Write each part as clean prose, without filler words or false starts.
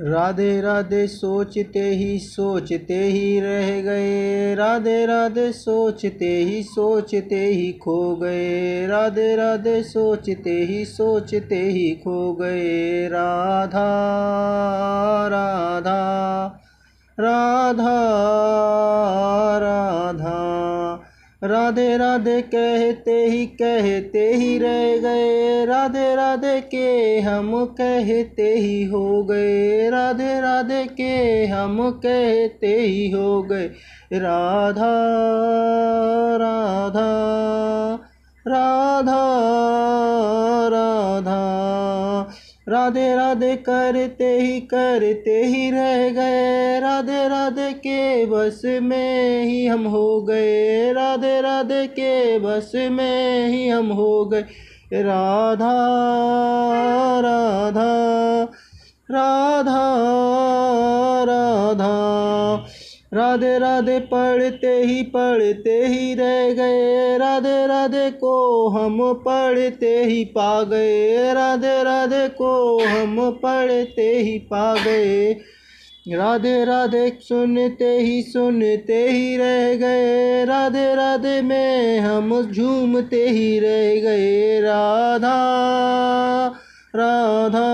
राधे राधे सोचते ही रह गए, राधे राधे सोचते ही खो गए, राधे राधे सोचते ही खो गए। राधा राधा राधा राधा, राधे राधे कहते ही रह गए, राधे राधे के हम कहते ही हो गए, राधे राधे के हम कहते ही हो गए। राधा राधा राधा राधा, राधे राधे करते ही रह गए, राधे राधे के बस में ही हम हो गए, राधे राधे के बस में ही हम हो गए। राधा राधा राधा राधा, राधे राधे पढ़ते ही रह गए, राधे राधे को हम पढ़ते ही पा गए, राधे राधे को हम पढ़ते ही पा गए। राधे राधे सुनते ही रह गए, राधे राधे में हम झूमते ही रह गए। राधा राधा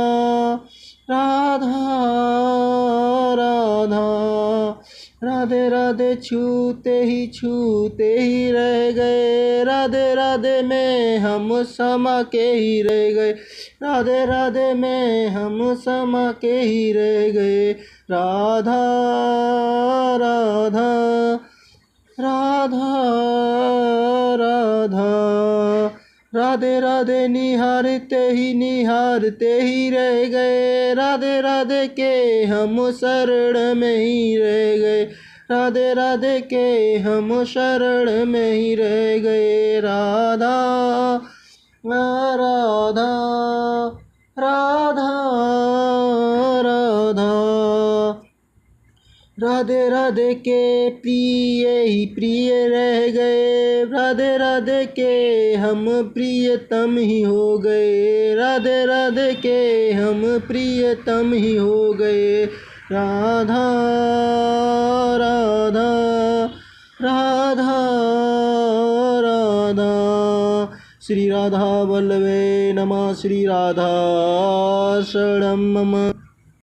राधा राधा, राधे राधे छूते ही रह गए, राधे राधे में हम समा के ही रह गए, राधे राधे में हम समा के ही रह गए। राधा राधा राधा राधा, राधे राधे निहारते ही रह गए, राधे राधे के हम शरण में ही रह गए, राधे राधे के हम शरण में ही रह गए। राधा राधा राधा राधा, राधे राधे के प्रिय रह गए, राधे राधे के हम प्रियतम ही हो गए, राधे राधे के हम प्रियतम ही हो गए। राधा राधा राधा राधा, श्री राधा वल्लभे नमः, श्री राधा शरणं मम।